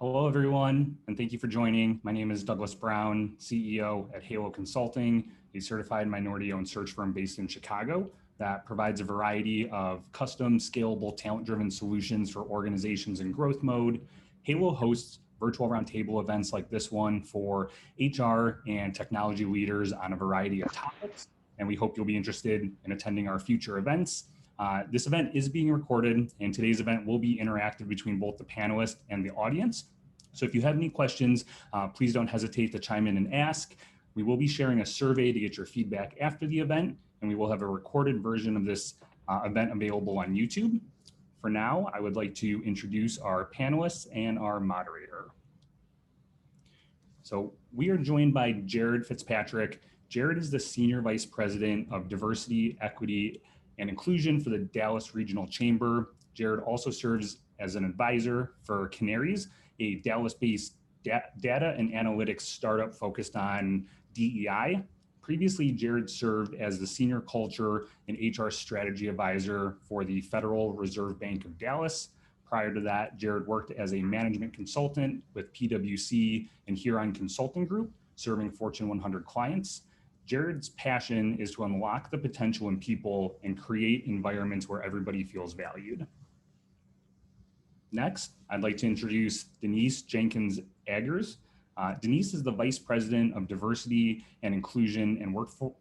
Hello, everyone, and thank you for joining. My name is Douglas Brown, CEO at haloconsulting, a certified minority-owned search firm based in Chicago that provides a variety of custom, scalable, talent-driven solutions for organizations in growth mode. Halo hosts virtual roundtable events like this one for HR and technology leaders on a variety of topics, and we hope you'll be interested in attending our future events. This event is being recorded, and today's event will be interactive between both the panelists and the audience. So if you have any questions, please don't hesitate to chime in and ask. We will be sharing a survey to get your feedback after the event, and we will have a recorded version of this event available on YouTube. For now, I would like to introduce our panelists and our moderator. So we are joined by Jared Fitzpatrick. Jared is the Senior Vice President of Diversity, Equity, and Inclusion for the Dallas Regional Chamber. Jared also serves as an advisor for Canaries, a Dallas-based data and analytics startup focused on DEI. Previously, Jared served as the Senior Culture and HR Strategy Advisor for the Federal Reserve Bank of Dallas. Prior to that, Jared worked as a management consultant with PwC and Huron Consulting Group, serving Fortune 100 clients. Jared's passion is to unlock the potential in people and create environments where everybody feels valued. Next, I'd like to introduce Denise Jenkins-Agurs. Denise is the Vice President of Diversity and Inclusion and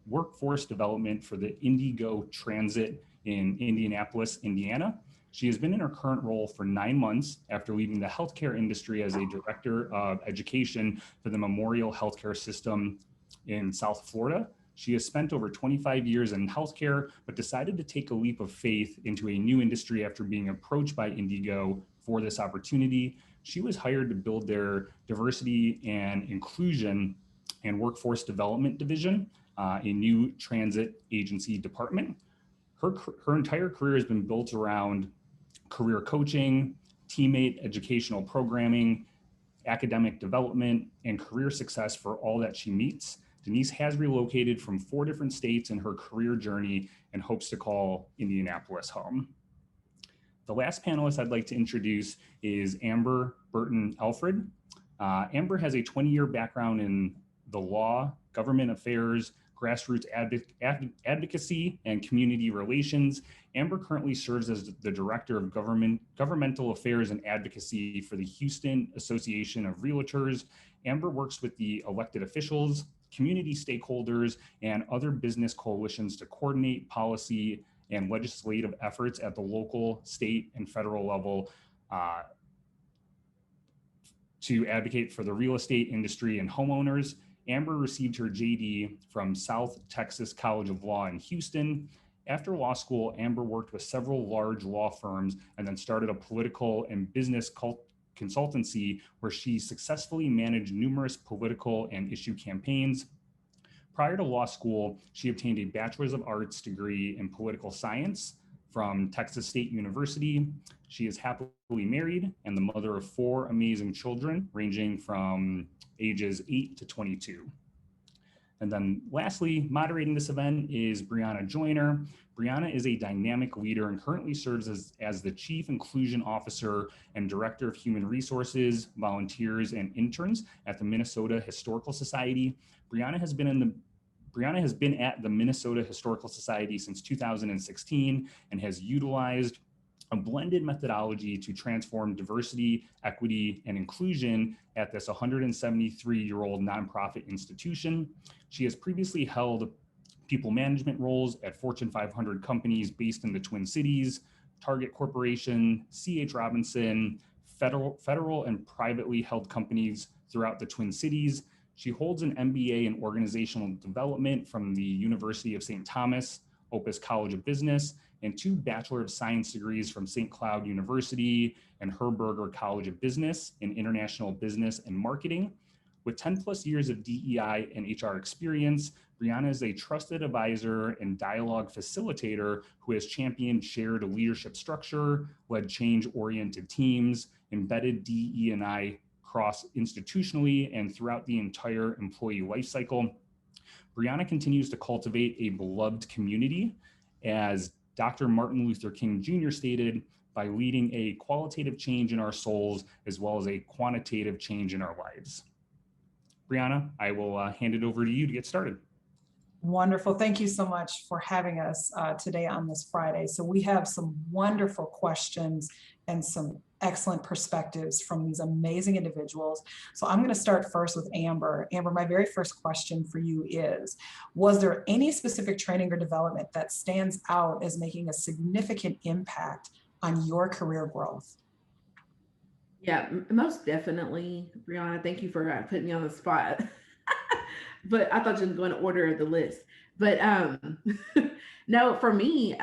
Workforce Development for the Indigo Transit in Indianapolis, Indiana. She has been in her current role for 9 months after leaving the healthcare industry as a Director of Education for the Memorial Healthcare System in South Florida. She has spent over 25 years in healthcare, but decided to take a leap of faith into a new industry after being approached by Indigo for this opportunity. She was hired to build their diversity and inclusion and workforce development division, a new transit agency department. Her entire career has been built around career coaching, teammate educational programming, academic development, and career success for all that she meets. Denise has relocated from 4 different states in her career journey and hopes to call Indianapolis home. The last panelist I'd like to introduce is Amber Burton Alfred. Amber has a 20-year background in the law, government affairs, grassroots advocacy, and community relations. Amber currently serves as the Director of Governmental Affairs and Advocacy for the Houston Association of Realtors. Amber works with the elected officials, community stakeholders, and other business coalitions to coordinate policy and legislative efforts at the local, state, and federal level to advocate for the real estate industry and homeowners. Amber received her JD from South Texas College of Law in Houston. After law school, Amber worked with several large law firms and then started a political and business consultancy where she successfully managed numerous political and issue campaigns. Prior to law school, she obtained a Bachelor's of Arts degree in political science from Texas State University. She is happily married and the mother of 4 amazing children, ranging from ages 8 to 22. And then lastly, moderating this event is Briana Joyner. Briana is a dynamic leader and currently serves as the Chief Inclusion Officer and Director of Human Resources, Volunteers, and Interns at the Minnesota Historical Society. Briana has been at the Minnesota Historical Society since 2016 and has utilized a blended methodology to transform diversity, equity, and inclusion at this 173-year-old nonprofit institution. She has previously held people management roles at Fortune 500 companies based in the Twin Cities, Target Corporation, C.H. Robinson, federal and privately held companies throughout the Twin Cities. She holds an MBA in organizational development from the University of St. Thomas, Opus College of Business, and 2 Bachelor of Science degrees from St. Cloud University and Herberger College of Business in International Business and Marketing. With 10 plus years of DEI and HR experience, Briana is a trusted advisor and dialogue facilitator who has championed shared leadership structure, led change-oriented teams, embedded DE&I cross-institutionally and throughout the entire employee lifecycle. Briana continues to cultivate a beloved community. As Dr. Martin Luther King Jr. stated, by leading a qualitative change in our souls as well as a quantitative change in our lives. Briana, I will hand it over to you to get started. Wonderful. Thank you so much for having us today on this Friday. So we have some wonderful questions and some excellent perspectives from these amazing individuals. So I'm going to start first with Amber. Amber, my very first question for you is, was there any specific training or development that stands out as making a significant impact on your career growth? Yeah, most definitely, Briana. Thank you for putting me on the spot. But I thought you were going to order the list. But no, for me,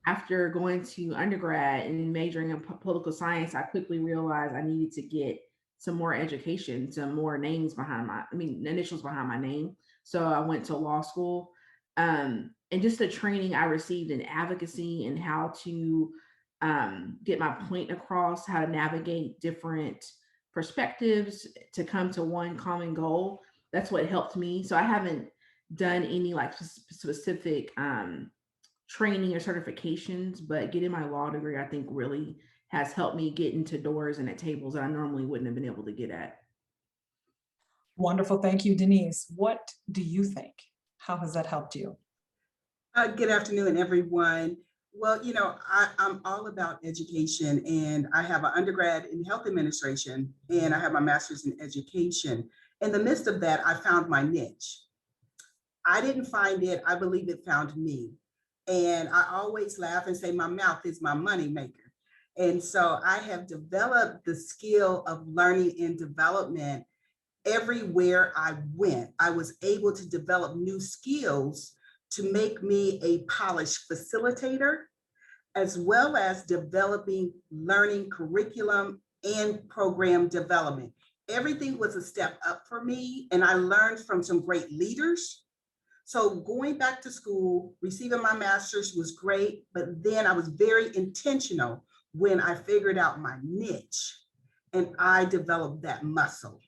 after going to undergrad and majoring in political science, I quickly realized I needed to get some more education, some more names behind initials behind my name. So I went to law school, and just the training I received in advocacy and how to get my point across, how to navigate different perspectives to come to one common goal. That's what helped me. So I haven't done any like specific training or certifications, but getting my law degree, I think really has helped me get into doors and at tables that I normally wouldn't have been able to get at. Wonderful. Thank you, Denise. What do you think? How has that helped you? Good afternoon, everyone. Well, you know, I'm all about education, and I have an undergrad in health administration, and I have my master's in education. In the midst of that, I found my niche. I didn't find it, I believe it found me. And I always laugh and say my mouth is my money maker. And so I have developed the skill of learning and development everywhere I went. I was able to develop new skills to make me a polished facilitator, as well as developing learning curriculum and program development. Everything was a step up for me, and I learned from some great leaders. So going back to school, receiving my master's was great, but then I was very intentional when I figured out my niche, and I developed that muscle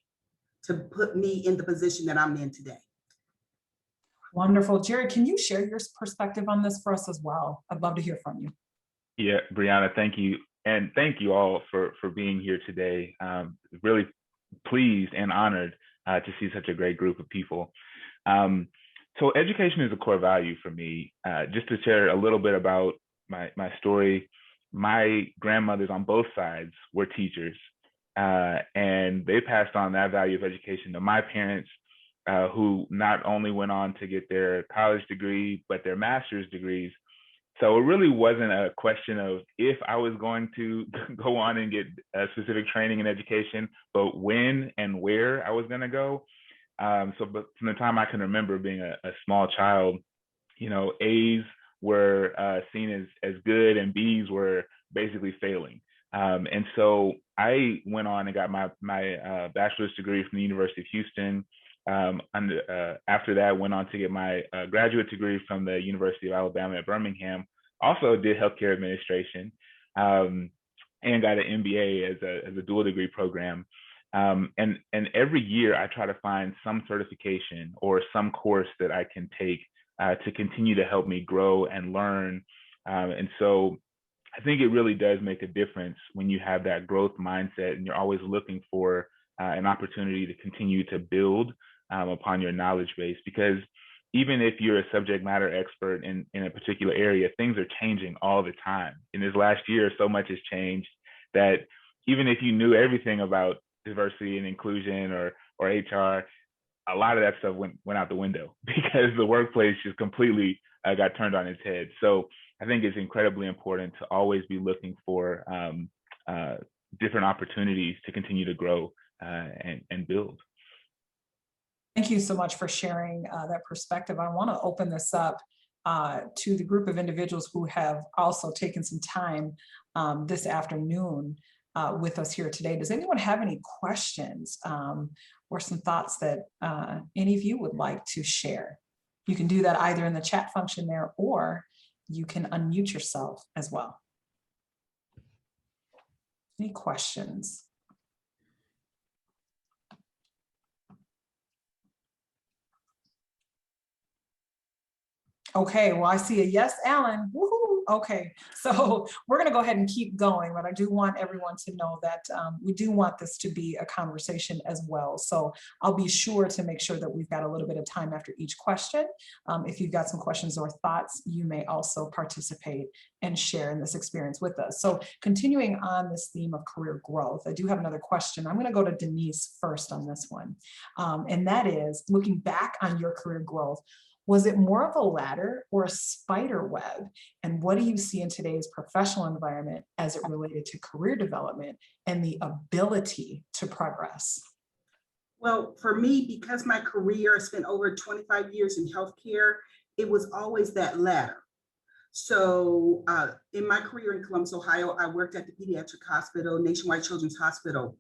to put me in the position that I'm in today. Wonderful. Jerry, can you share your perspective on this for us as well? I'd love to hear from you. Yeah, Briana, thank you. And thank you all for being here today. Really pleased and honored to see such a great group of people. So education is a core value for me. Just to share a little bit about my story, my grandmothers on both sides were teachers, and they passed on that value of education to my parents, who not only went on to get their college degree, but their master's degrees. So it really wasn't a question of if I was going to go on and get a specific training and education, but when and where I was going to go. But from the time I can remember being a small child, you know, A's were seen as good and B's were basically failing. And so I went on and got my bachelor's degree from the University of Houston. After that, went on to get my graduate degree from the University of Alabama at Birmingham. Also did healthcare administration, and got an MBA as a dual degree program. And every year I try to find some certification or some course that I can take to continue to help me grow and learn. And so I think it really does make a difference when you have that growth mindset and you're always looking for an opportunity to continue to build upon your knowledge base, because even if you're a subject matter expert in a particular area, things are changing all the time. In this last year, so much has changed that even if you knew everything about diversity and inclusion or HR, a lot of that stuff went out the window because the workplace just completely got turned on its head. So I think it's incredibly important to always be looking for different opportunities to continue to grow and build. Thank you so much for sharing that perspective. I want to open this up to the group of individuals who have also taken some time this afternoon with us here today. Does anyone have any questions or some thoughts that any of you would like to share? You can do that either in the chat function there, or you can unmute yourself as well. Any questions? Okay, well, I see a yes, Alan. Woohoo. Okay, so we're going to go ahead and keep going, but I do want everyone to know that we do want this to be a conversation as well. So I'll be sure to make sure that we've got a little bit of time after each question. If you've got some questions or thoughts, you may also participate and share in this experience with us. So continuing on this theme of career growth, I do have another question. I'm going to go to Denise first on this one. And that is, looking back on your career growth, was it more of a ladder or a spider web? And what do you see in today's professional environment as it related to career development and the ability to progress? Well, for me, because my career, I spent over 25 years in healthcare, it was always that ladder. So in my career in Columbus, Ohio, I worked at the pediatric hospital, Nationwide Children's Hospital,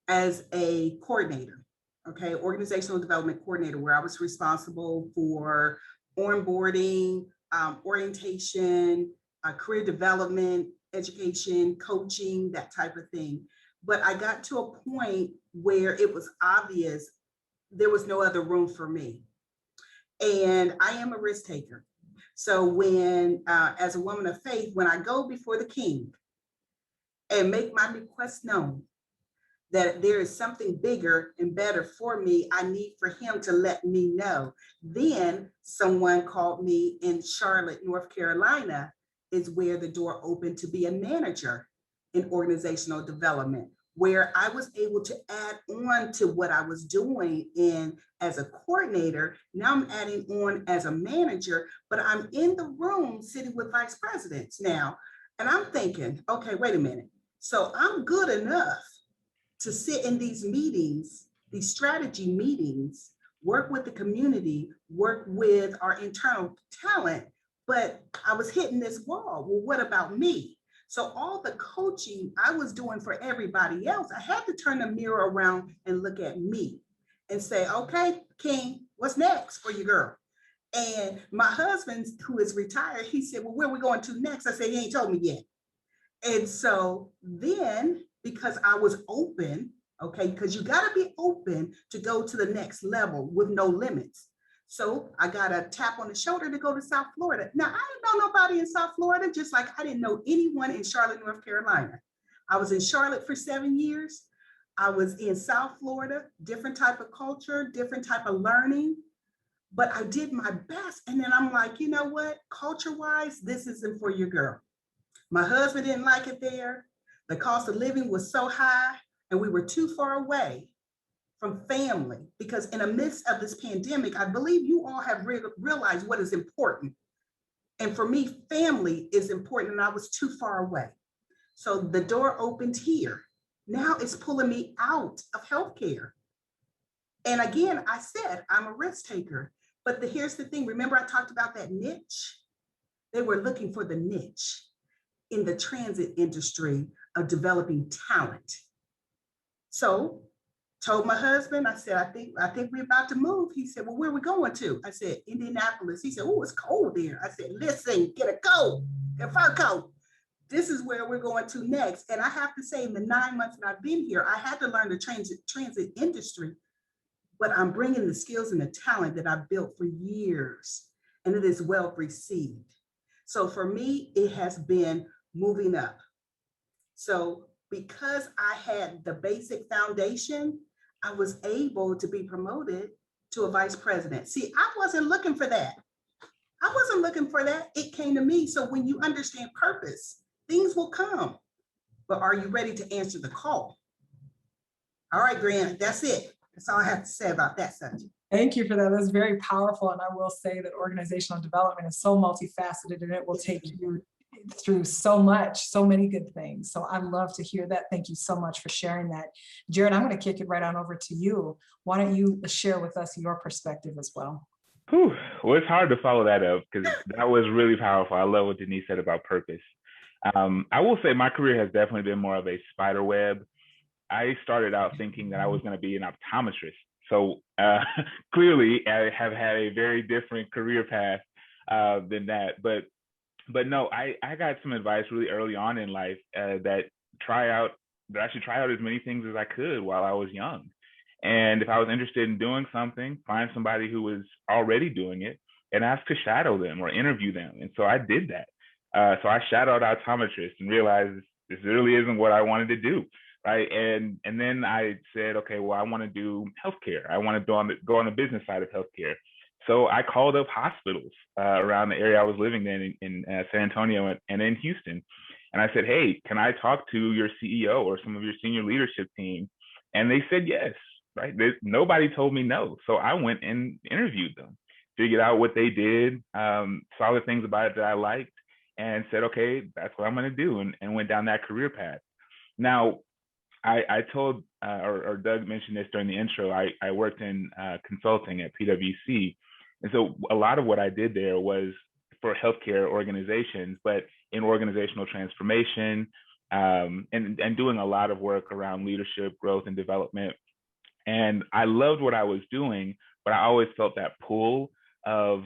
as a coordinator. Okay, organizational development coordinator, where I was responsible for onboarding, orientation, career development, education, coaching, that type of thing. But I got to a point where it was obvious there was no other room for me. And I am a risk taker. So when, as a woman of faith, when I go before the king and make my request known, that there is something bigger and better for me, I need for him to let me know. Then someone called me in Charlotte, North Carolina, is where the door opened to be a manager in organizational development, where I was able to add on to what I was doing as a coordinator. Now I'm adding on as a manager, but I'm in the room sitting with vice presidents now. And I'm thinking, okay, wait a minute. So I'm good enough to sit in these meetings, these strategy meetings, work with the community, work with our internal talent, but I was hitting this wall. Well, what about me? So all the coaching I was doing for everybody else, I had to turn the mirror around and look at me and say, okay, King, what's next for you, girl? And my husband, who is retired, he said, well, where are we going to next? I said, he ain't told me yet. And so then, because I was open, okay, because you got to be open to go to the next level with no limits. So I got a tap on the shoulder to go to South Florida. Now, I didn't know nobody in South Florida, just like I didn't know anyone in Charlotte, North Carolina. I was in Charlotte for 7 years. I was in South Florida, different type of culture, different type of learning, but I did my best. And then I'm like, you know what, culture-wise, this isn't for your girl. My husband didn't like it there. The cost of living was so high, and we were too far away from family, because in the midst of this pandemic, I believe you all have realized what is important. And for me, family is important, and I was too far away. So the door opened here. Now it's pulling me out of healthcare. And again, I said, I'm a risk taker. But here's the thing. Remember, I talked about that niche? They were looking for the niche in the transit industry of developing talent. So told my husband, I said, I think we're about to move. He said, well, where are we going to? I said, Indianapolis. He said, oh, it's cold there. I said, listen, get a coat, get a fur coat. This is where we're going to next. And I have to say, in the 9 months that I've been here, I had to learn the transit industry, but I'm bringing the skills and the talent that I've built for years, and it is well received. So for me, it has been moving up. So because I had the basic foundation, I was able to be promoted to a vice president. See, I wasn't looking for that. I wasn't looking for that. It came to me. So when you understand purpose, things will come. But are you ready to answer the call? All right, Briana, that's it. That's all I have to say about that subject. Thank you for that. That's very powerful. And I will say that organizational development is so multifaceted, and it will take you through so many good things. So I love to hear that. Thank you so much for sharing that. Jared, I'm going to kick it right on over to you. Why don't you share with us your perspective as well? Whew. Well, it's hard to follow that up, because that was really powerful. I love what Denise said about purpose. I will say my career has definitely been more of a spider web. I started out thinking that I was going to be an optometrist. So clearly I have had a very different career path than that. But no, I got some advice really early on in life that I should try out as many things as I could while I was young. And if I was interested in doing something, find somebody who was already doing it and ask to shadow them or interview them. And so I did that. So I shadowed optometrists and realized this really isn't what I wanted to do, right? And then I said, okay, well, I want to do healthcare. I want to go on the business side of healthcare. So I called up hospitals around the area I was living in San Antonio and in Houston. And I said, hey, can I talk to your CEO or some of your senior leadership team? And they said yes, right? Nobody told me no. So I went and interviewed them, figured out what they did, saw the things about it that I liked, and said, okay, that's what I'm going to do, and went down that career path. Now, I told, or Doug mentioned this during the intro, I worked in consulting at PwC. And so a lot of what I did there was for healthcare organizations, but in organizational transformation, and doing a lot of work around leadership, growth, and development. And I loved what I was doing, but I always felt that pull of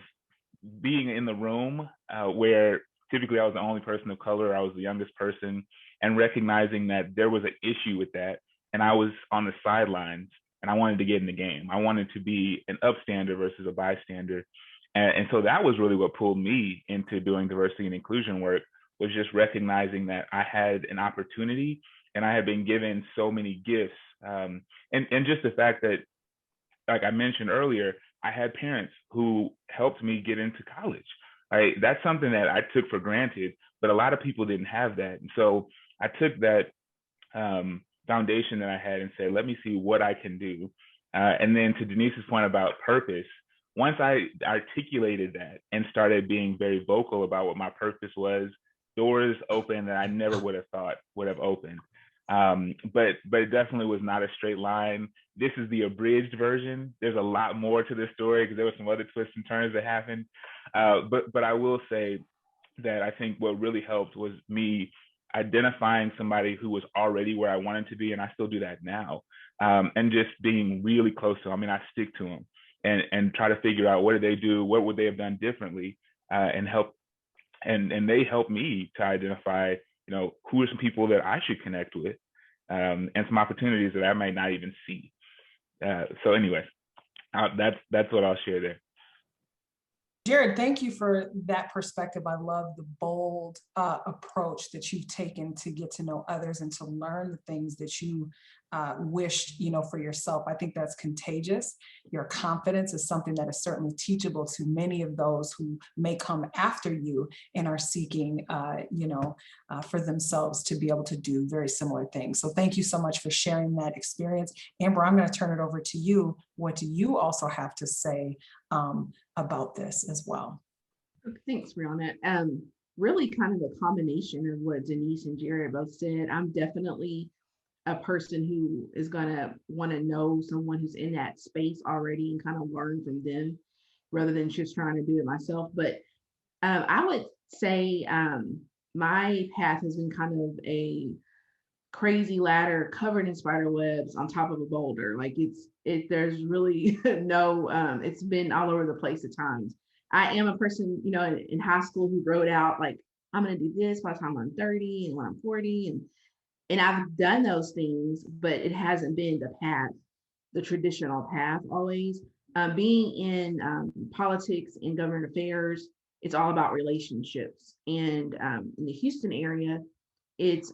being in the room where typically I was the only person of color, I was the youngest person, and recognizing that there was an issue with that. And I was on the sidelines and I wanted to get in the game. I wanted to be an upstander versus a bystander. And so that was really what pulled me into doing diversity and inclusion work, was just recognizing that I had an opportunity and I had been given so many gifts. And just the fact that, like I mentioned earlier, I had parents who helped me get into college. Right? That's something that I took for granted, but a lot of people didn't have that. And so I took that foundation that I had and said, let me see what I can do. And then to Denise's point about purpose, once I articulated that and started being very vocal about what my purpose was, doors opened that I never would have thought would have opened. But it definitely was not a straight line. This is the abridged version. There's a lot more to this story because there were some other twists and turns that happened. But I will say that I think what really helped was me identifying somebody who was already where I wanted to be, and I still do that now, and just being really close to them. I mean, I stick to them and try to figure out what did they do, what would they have done differently, and help. And they help me to identify, who are some people that I should connect with, and some opportunities that I might not even see. So anyway, that's what I'll share there. Jared, thank you for that perspective. I love the bold approach that you've taken to get to know others and to learn the things that you wished, for yourself. I think that's contagious. Your confidence is something that is certainly teachable to many of those who may come after you and are seeking, for themselves to be able to do very similar things. So thank you so much for sharing that experience. Amber, I'm going to turn it over to you. What do you also have to say about this as well? Thanks, Briana. Really kind of a combination of what Denise and Jared both said. I'm definitely a person who is gonna want to know someone who's in that space already and kind of learn from them rather than just trying to do it myself. But I would say my path has been kind of a crazy ladder covered in spider webs on top of a boulder. Like there's really no, it's been all over the place at times. I am a person, in high school who wrote out like, I'm going to do this by the time I'm 30 and when I'm 40. And I've done those things, but it hasn't been the traditional path always. Being in politics and government affairs, it's all about relationships. And in the Houston area, it's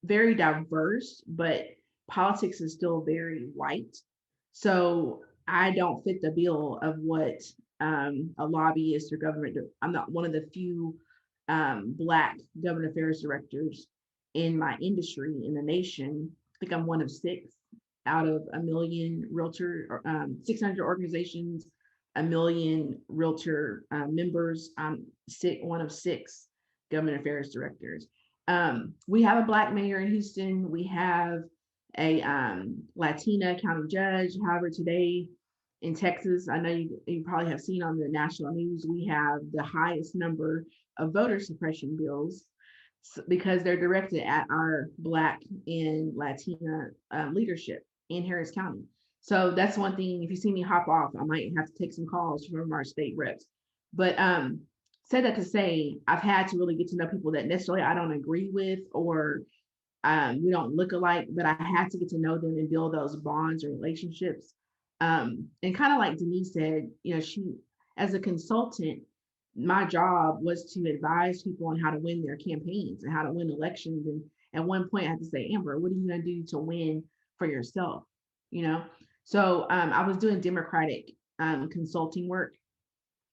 very diverse, but politics is still very white. So I don't fit the bill of what a lobbyist or government. I'm not one of the few Black government affairs directors in my industry in the nation. I think I'm one of 6 out of 1 million realtor, 600 organizations, 1 million realtor members. I'm one of 6 government affairs directors. We have a Black mayor in Houston. We have a Latina county judge. However, today in Texas, I know you probably have seen on the national news, we have the highest number of voter suppression bills because they're directed at our Black and Latina leadership in Harris County. So that's one thing. If you see me hop off, I might have to take some calls from our state reps. But said that to say, I've had to really get to know people that necessarily I don't agree with or we don't look alike, but I had to get to know them and build those bonds or relationships. And kind of like Denise said, as a consultant, my job was to advise people on how to win their campaigns and how to win elections. And at one point I had to say, Amber, what are you going to do to win for yourself? You know? So I was doing Democratic consulting work.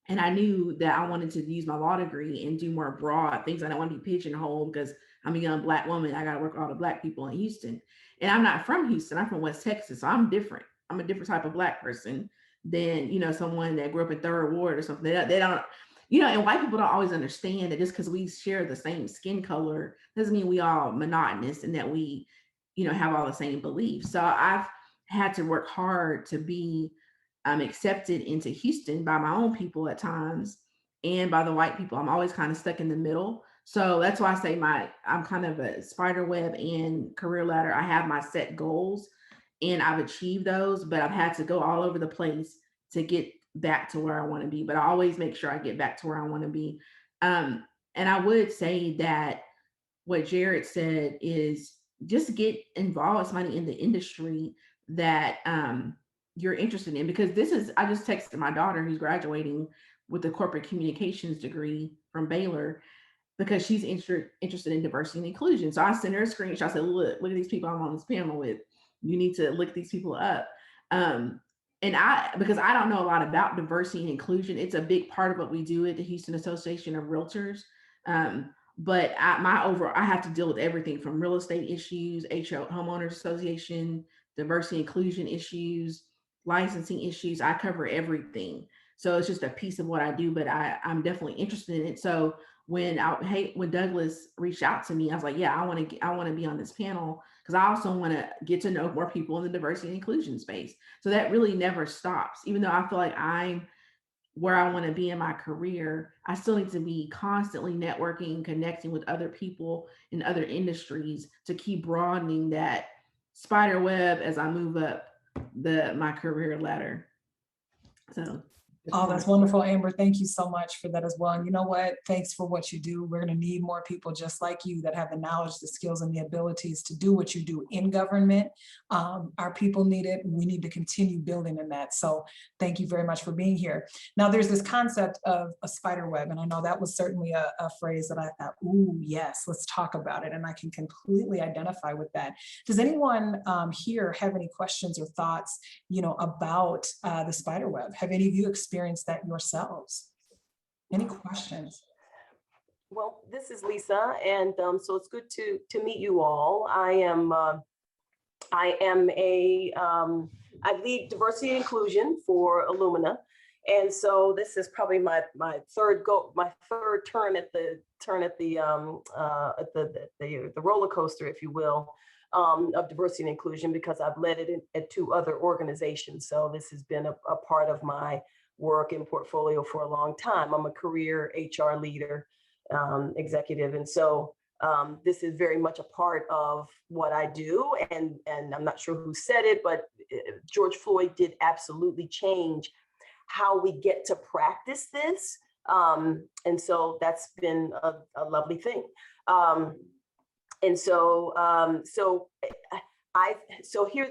And I knew that I wanted to use my law degree and do more broad things. I don't want to be pigeonholed because I'm a young Black woman. I got to work with all the Black people in Houston. And I'm not from Houston. I'm from West Texas. So I'm different. I'm a different type of Black person than, you know, someone that grew up in Third Ward or something. They don't, you know, and white people don't always understand that just because we share the same skin color doesn't mean we all monotonous and that we, you know, have all the same beliefs. So I've had to work hard to be accepted into Houston by my own people at times and by the white people. I'm always kind of stuck in the middle. So that's why I say I'm kind of a spider web and career ladder. I have my set goals and I've achieved those, but I've had to go all over the place to get back to where I want to be. But I always make sure I get back to where I want to be. And I would say that what Jared said is just get involved with somebody in the industry that you're interested in, because I just texted my daughter who's graduating with a corporate communications degree from Baylor because she's interested in diversity and inclusion. So I sent her a screenshot. I said, look at these people I'm on this panel with. You need to look these people up. Because I don't know a lot about diversity and inclusion. It's a big part of what we do at the Houston Association of Realtors. But I have to deal with everything from real estate issues, homeowners association, diversity inclusion issues, licensing issues. I cover everything. So it's just a piece of what I do, but I'm definitely interested in it. So when Douglas reached out to me, I was like, yeah, I want to be on this panel because I also want to get to know more people in the diversity and inclusion space. So that really never stops. Even though I feel like I'm where I want to be in my career, I still need to be constantly networking, connecting with other people in other industries to keep broadening that spider web as I move up my career ladder. So. Oh, that's wonderful, Amber. Thank you so much for that as well. And you know what? Thanks for what you do. We're going to need more people just like you that have the knowledge, the skills, and the abilities to do what you do in government. Our people need it. We need to continue building in that. So thank you very much for being here. Now, there's this concept of a spider web, and I know that was certainly a phrase that I thought, ooh, yes, let's talk about it. And I can completely identify with that. Does anyone here have any questions or thoughts, about the spider web? Have any of you experienced that yourselves? Any questions? Well, this is Lisa, and so it's good to meet you all. I lead diversity and inclusion for Illumina, and so this is probably my third turn at the roller coaster, if you will, of diversity and inclusion, because I've led it at two other organizations. So this has been a part of my work and portfolio for a long time. I'm a career HR leader, executive. And so this is very much a part of what I do. And I'm not sure who said it, but George Floyd did absolutely change how we get to practice this. And so that's been a lovely thing.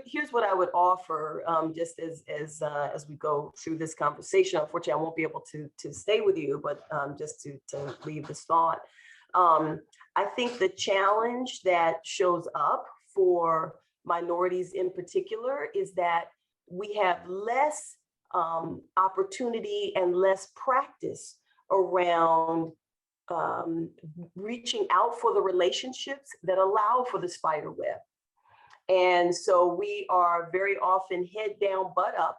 Here's what I would offer, just as we go through this conversation. Unfortunately, I won't be able to stay with you, but just to leave this thought. I think the challenge that shows up for minorities in particular is that we have less opportunity and less practice around reaching out for the relationships that allow for the spider web. And so we are very often head down, butt up,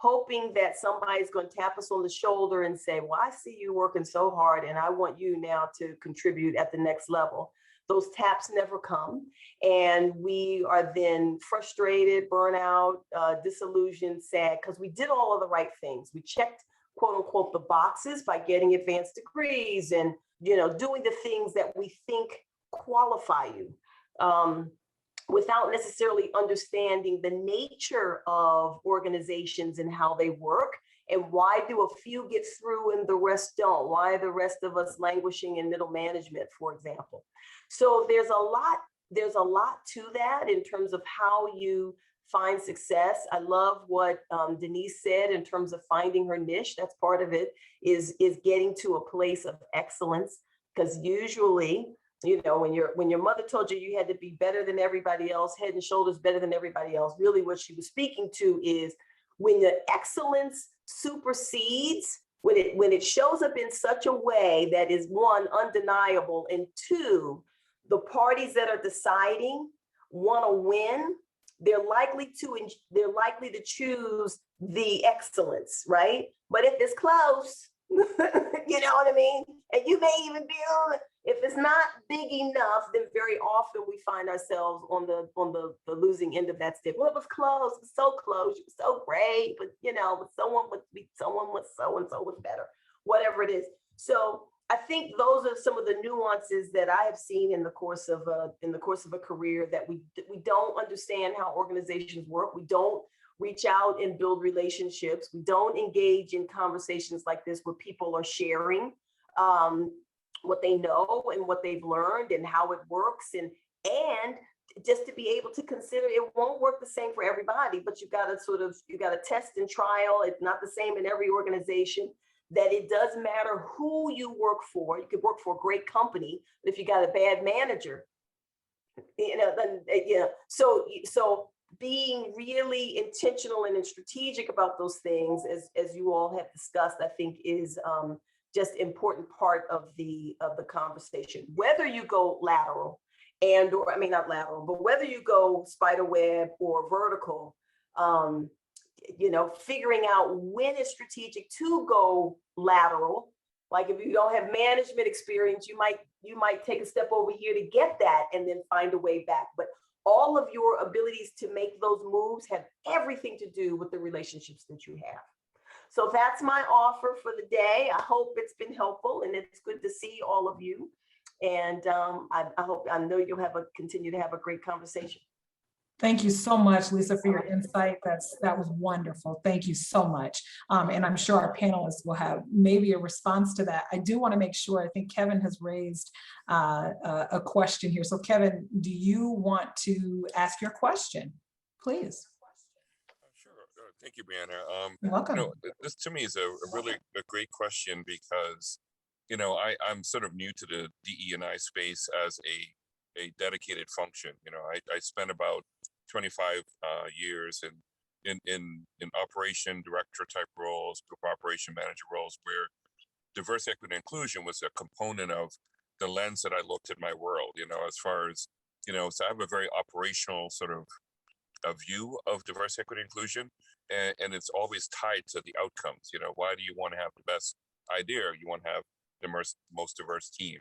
hoping that somebody's going to tap us on the shoulder and say, well, I see you working so hard and I want you now to contribute at the next level. Those taps never come. And we are then frustrated, burnout, disillusioned, sad, because we did all of the right things. We checked, quote unquote, the boxes by getting advanced degrees and, doing the things that we think qualify you. Without necessarily understanding the nature of organizations and how they work, and why do a few get through and the rest don't? Why are the rest of us languishing in middle management, for example? So there's a lot there's a lot to that in terms of how you find success. I love what Denise said in terms of finding her niche. That's part of it, is getting to a place of excellence. Because usually, you know, when your mother told you you had to be better than everybody else, head and shoulders better than everybody else, really what she was speaking to is when the excellence supersedes, when it shows up in such a way that is, one, undeniable, and two, the parties that are deciding want to win, they're likely to choose the excellence, right? But if it's close, you know what I mean? And you may even be on, if it's not big enough, then very often we find ourselves on the losing end of that stick. Well, it was close, it was so close, it was so great, but you know, but someone was so and so was better, whatever it is. So I think those are some of the nuances that I have seen in the course of a career, that we don't understand how organizations work. We don't reach out and build relationships. We don't engage in conversations like this where people are sharing what they know and what they've learned and how it works, and just to be able to consider it won't work the same for everybody, but you got to test and trial. It's not the same in every organization. That it does matter who you work for. You could work for a great company, but if you got a bad manager, you know, then so being really intentional and strategic about those things, as you all have discussed, I think is just important part of the conversation. Whether you go lateral or I mean not lateral, but whether you go spider web or vertical, you know, figuring out when it's strategic to go lateral. Like if you don't have management experience, you might take a step over here to get that and then find a way back. But all of your abilities to make those moves have everything to do with the relationships that you have. So that's my offer for the day. I hope it's been helpful, and it's good to see all of you. And I know you'll continue to have a great conversation. Thank you so much, Lisa, for your insight. That was wonderful. Thank you so much. And I'm sure our panelists will have maybe a response to that. I do want to make sure, I think Kevin has raised a question here. So Kevin, do you want to ask your question, please? Sure. Thank you, Briana. You're welcome. You know, this to me is a really great question, because, you know, I'm sort of new to the DE&I space as a dedicated function. You know, I spent about 25 years in operation director type roles, group operation manager roles, where diversity, equity, and inclusion was a component of the lens that I looked at my world. You know, as far as, you know, so I have a very operational sort of a view of diversity, equity, inclusion, and it's always tied to the outcomes. You know, why do you want to have the best idea? You want to have the most diverse team.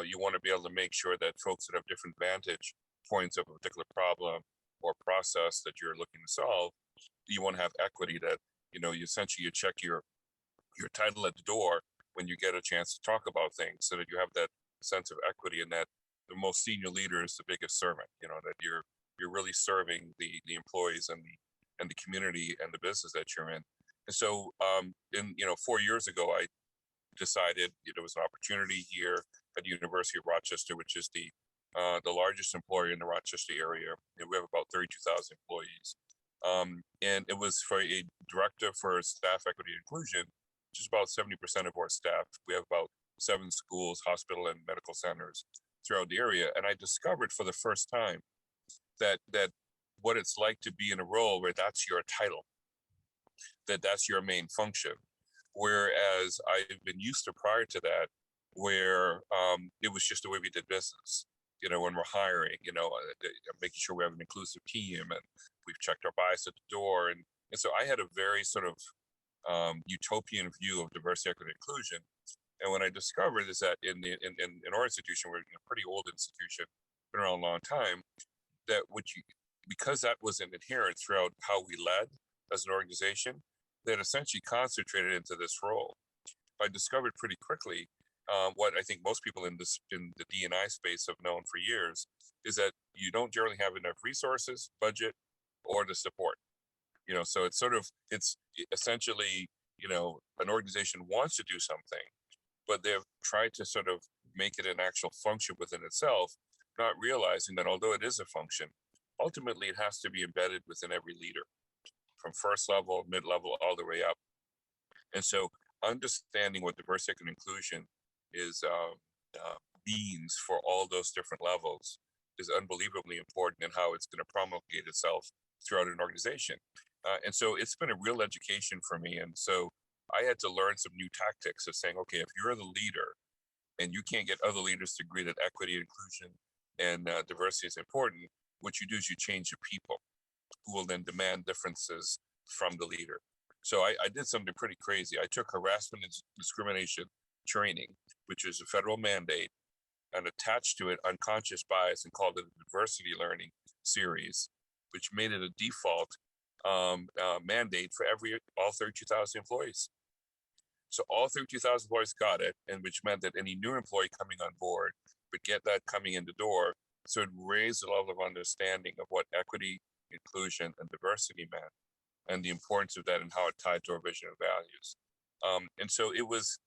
You want to be able to make sure that folks that have different vantage points of a particular problem or process that you're looking to solve, you want to have equity, that, you know, you essentially check your title at the door when you get a chance to talk about things, so that you have that sense of equity, and that the most senior leader is the biggest servant. You know, that you're really serving the employees and the community and the business that you're in. And so, 4 years ago, I decided there was an opportunity here at the University of Rochester, which is the largest employer in the Rochester area. And we have about 32,000 employees. And it was for a director for staff equity and inclusion, which is about 70% of our staff. We have about 7 schools, hospital, and medical centers throughout the area. And I discovered for the first time that what it's like to be in a role where that's your title, that's your main function. Whereas I've been used to prior to that, where it was just the way we did business. You know, when we're hiring, you know, making sure we have an inclusive team, and we've checked our bias at the door. And so I had a very sort of utopian view of diversity, equity, and inclusion. And what I discovered is that in our institution, we're a pretty old institution, been around a long time, that because that was inherent throughout how we led as an organization, that essentially concentrated into this role. I discovered pretty quickly what I think most people in the D&I space have known for years, is that you don't generally have enough resources, budget, or the support. You know, so it's essentially, you know, an organization wants to do something, but they've tried to sort of make it an actual function within itself, not realizing that although it is a function, ultimately it has to be embedded within every leader, from first level, mid-level, all the way up. And so understanding what diversity and inclusion is means for all those different levels is unbelievably important in how it's going to promulgate itself throughout an organization. And so it's been a real education for me. And so I had to learn some new tactics of saying, okay, if you're the leader and you can't get other leaders to agree that equity, inclusion, and diversity is important, what you do is you change your people who will then demand differences from the leader. So I did something pretty crazy. I took harassment and discrimination training, which is a federal mandate, and attached to it unconscious bias and called it a diversity learning series, which made it a default mandate for all 32,000 employees. So all 32,000 employees got it, and which meant that any new employee coming on board would get that coming in the door. So it raised the level of understanding of what equity, inclusion, and diversity meant, and the importance of that and how it tied to our vision and values. And so it was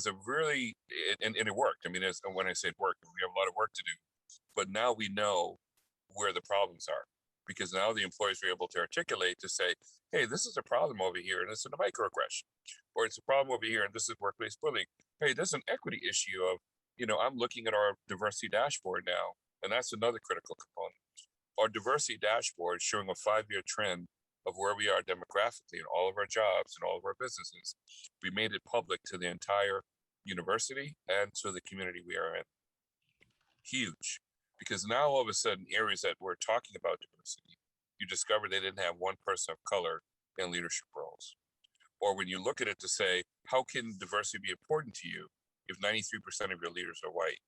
a really, and it worked. I mean, when I say it worked, we have a lot of work to do, but now we know where the problems are, because now the employees are able to articulate to say, hey, this is a problem over here, and it's a microaggression, or it's a problem over here, and this is workplace bullying. Hey, there's an equity issue of, I'm looking at our diversity dashboard now, and that's another critical component. Our diversity dashboard is showing a 5-year trend of where we are demographically in all of our jobs and all of our businesses. We made it public to the entire university and to the community we are in. Huge, because now all of a sudden areas that we're talking about diversity, you discover they didn't have one person of color in leadership roles. Or when you look at it to say, how can diversity be important to you if 93% of your leaders are white?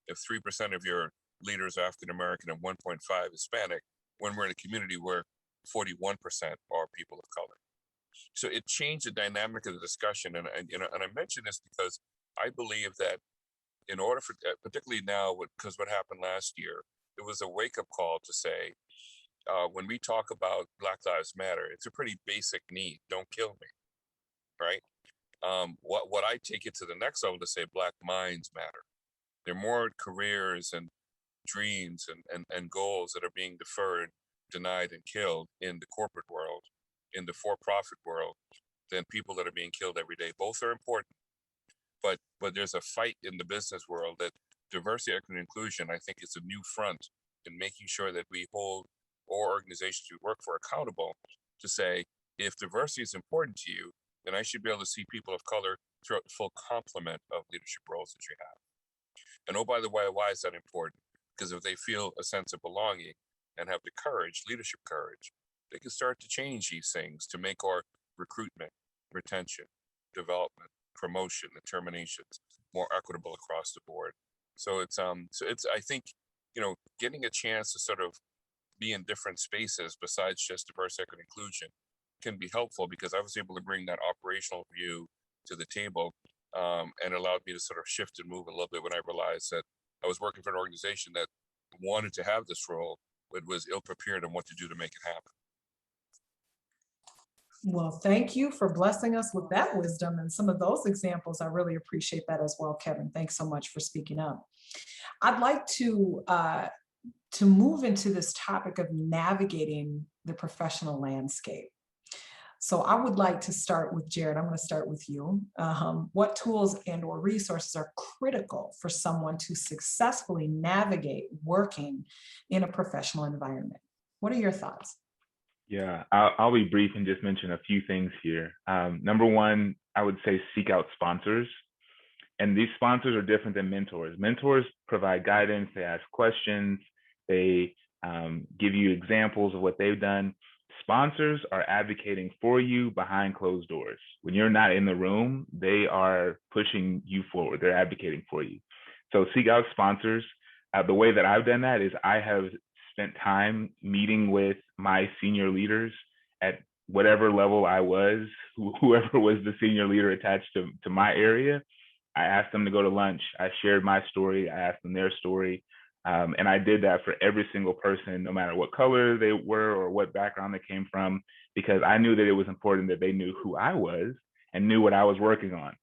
If 3% of your leaders are African American and 1.5 Hispanic, when we're in a community where 41% are people of color. So it changed the dynamic of the discussion. And I mention this because I believe that in order for, particularly now, because what happened last year, it was a wake-up call to say, when we talk about Black Lives Matter, it's a pretty basic need. Don't kill me, right? What I take it to the next level to say Black minds matter. There are more careers and dreams and goals that are being deferred, denied, and killed in the corporate world, in the for-profit world, than people that are being killed every day. Both are important, but there's a fight in the business world that diversity, equity, and inclusion, I think, is a new front in making sure that we hold all organizations we work for accountable to say, if diversity is important to you, then I should be able to see people of color throughout the full complement of leadership roles that you have. And oh, by the way, why is that important? Because if they feel a sense of belonging and have the courage, leadership courage, they can start to change these things to make our recruitment, retention, development, promotion, and terminations more equitable across the board. So it's I think, getting a chance to sort of be in different spaces besides just diversity, equity, inclusion can be helpful, because I was able to bring that operational view to the table, and allowed me to sort of shift and move a little bit when I realized that I was working for an organization that wanted to have this role, but was ill-prepared on what to do to make it happen. Well, thank you for blessing us with that wisdom and some of those examples. I really appreciate that as well, Kevin. Thanks so much for speaking up. I'd like to move into this topic of navigating the professional landscape. So I would like to start with Jared. I'm going to start with you. What tools and or resources are critical for someone to successfully navigate working in a professional environment? What are your thoughts? Yeah, I'll be brief and just mention a few things here. Number one, I would say seek out sponsors. And these sponsors are different than mentors. Mentors provide guidance, they ask questions, they give you examples of what they've done. Sponsors are advocating for you behind closed doors. When you're not in the room, they are pushing you forward. They're advocating for you. So seek out sponsors. The way that I've done that is I have spent time meeting with my senior leaders at whatever level I was, whoever was the senior leader attached to my area. I asked them to go to lunch. I shared my story. I asked them their story. And I did that for every single person, no matter what color they were or what background they came from, because I knew that it was important that they knew who I was and knew what I was working on,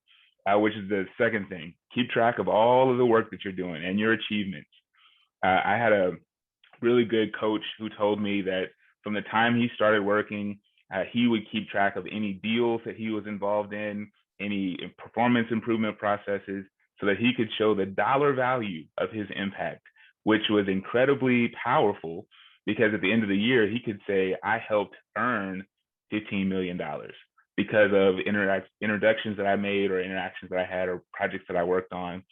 which is the second thing. Keep track of all of the work that you're doing and your achievements. I had a really good coach who told me that from the time he started working, he would keep track of any deals that he was involved in, any performance improvement processes, so that he could show the dollar value of his impact, which was incredibly powerful because at the end of the year, he could say, I helped earn $15 million because of introductions that I made or interactions that I had or projects that I worked on.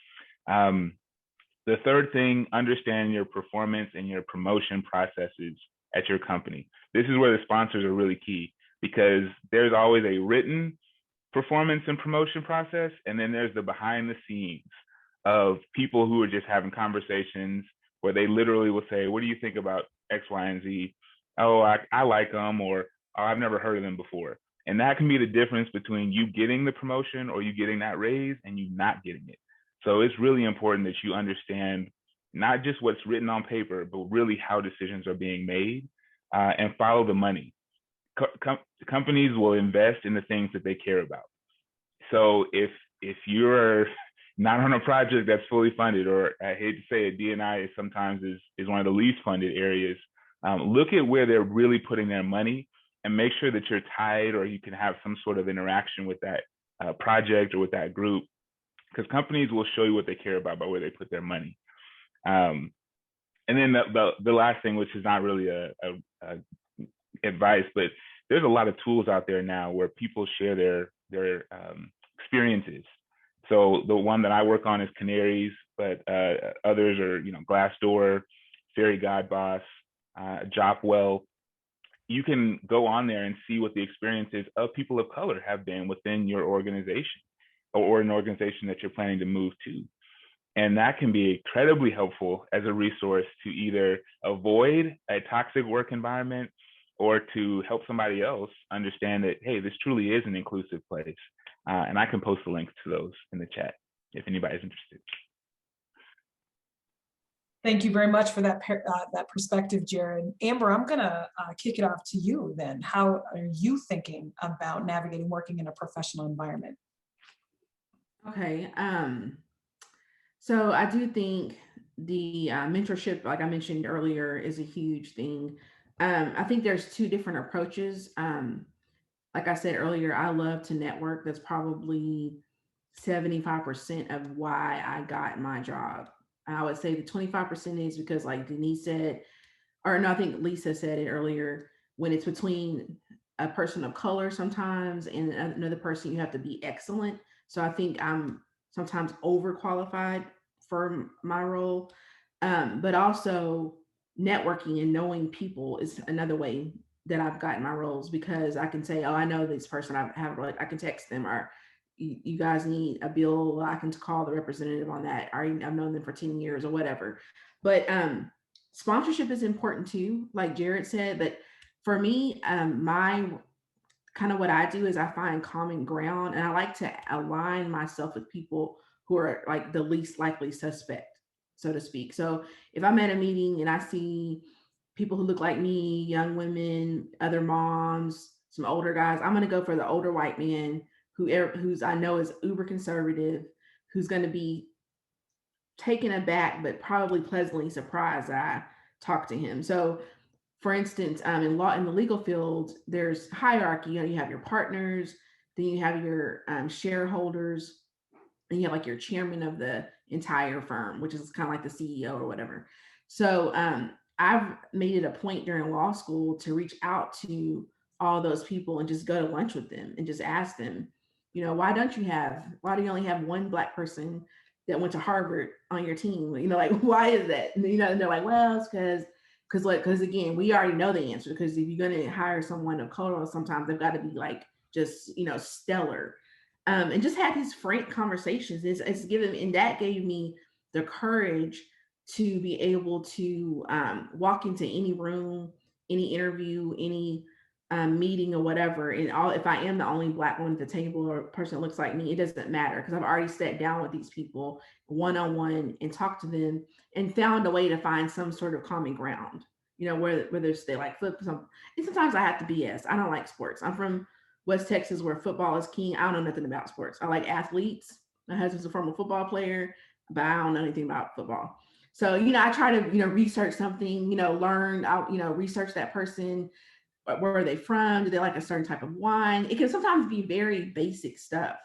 The third thing, understand your performance and your promotion processes at your company. This is where the sponsors are really key because there's always a written performance and promotion process, and then there's the behind the scenes of people who are just having conversations where they literally will say, what do you think about X, Y, and Z? Oh, I like them, or oh, I've never heard of them before. And that can be the difference between you getting the promotion or you getting that raise and you not getting it. So it's really important that you understand not just what's written on paper, but really how decisions are being made, and follow the money. Companies will invest in the things that they care about. So if you're not on a project that's fully funded, or I hate to say it, D&I sometimes is one of the least funded areas, look at where they're really putting their money and make sure that you're tied or you can have some sort of interaction with that project or with that group, because companies will show you what they care about by where they put their money. And then the last thing, which is not really a advice, but there's a lot of tools out there now where people share their experiences. So the one that I work on is Canaries, but others are, Glassdoor, Fairy Godboss, Jopwell. You can go on there and see what the experiences of people of color have been within your organization or an organization that you're planning to move to. And that can be incredibly helpful as a resource to either avoid a toxic work environment or to help somebody else understand that, hey, this truly is an inclusive place. And I can post the links to those in the chat if anybody's interested. Thank you very much for that perspective, Jared. Amber, I'm going to kick it off to you then. How are you thinking about navigating working in a professional environment? Okay. So I do think the mentorship, like I mentioned earlier, is a huge thing. I think there's two different approaches. Like I said earlier, I love to network. That's probably 75% of why I got my job. I would say the 25% is because, like Denise said, or no, I think Lisa said it earlier, when it's between a person of color sometimes and another person, you have to be excellent. So I think I'm sometimes overqualified for my role. But also networking and knowing people is another way that I've gotten my roles, because I can say, oh, I know this person, I can text them, or you guys need a bill, I can call the representative on that, or I've known them for 10 years or whatever. But sponsorship is important too, like Jared said. But for me, my kind of what I do is I find common ground, and I like to align myself with people who are like the least likely suspect, so to speak. So if I'm at a meeting and I see people who look like me, young women, other moms, some older guys, I'm going to go for the older white man who's I know is uber conservative, who's going to be taken aback, but probably pleasantly surprised that I talk to him. So for instance, in the legal field, there's hierarchy. You have your partners, then you have your shareholders, and you have like your chairman of the entire firm, which is kind of like the CEO or whatever. So I've made it a point during law school to reach out to all those people and just go to lunch with them and just ask them, why do you only have one Black person that went to Harvard on your team? Like, why is that? And, and they're like, well, it's because again, we already know the answer, because if you're going to hire someone of color, sometimes they've got to be like, just, stellar. And just have these frank conversations. It's given, and that gave me the courage to be able to walk into any room, any interview, any meeting or whatever. And if I am the only Black one at the table or person that looks like me, it doesn't matter, because I've already sat down with these people one-on-one and talked to them and found a way to find some sort of common ground, whether they like football. And sometimes I have to BS. I don't like sports. I'm from West Texas, where football is king. I don't know nothing about sports. I like athletes. My husband's a former football player, but I don't know anything about football. So, I try to, research something, learn out, research that person. Where are they from? Do they like a certain type of wine? It can sometimes be very basic stuff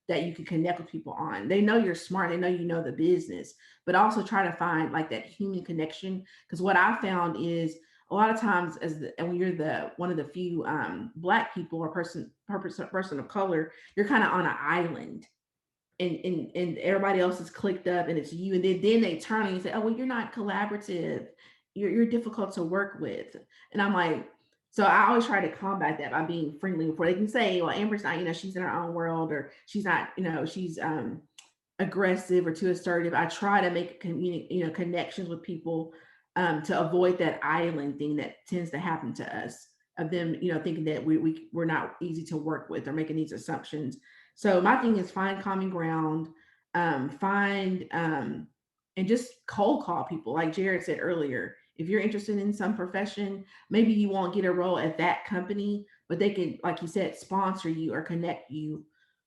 that you can connect with people on. They know you're smart. They know you know the business, but also try to find like that human connection. Because what I found is a lot of times, and when you're one of the few Black people or person of color, you're kind of on an island, and everybody else is clicked up, and it's you. And then they turn and you say, "Oh, well, you're not collaborative. You're difficult to work with." And I'm like, so I always try to combat that by being friendly before they can say, well, Amber's not, she's in her own world, or she's not, she's aggressive or too assertive. I try to make connections with people to avoid that island thing that tends to happen to us, of them, thinking that we're not easy to work with or making these assumptions. So my thing is find common ground, and just cold call people. Like Jared said earlier, if you're interested in some profession, maybe you won't get a role at that company, but they can, like you said, sponsor you or connect you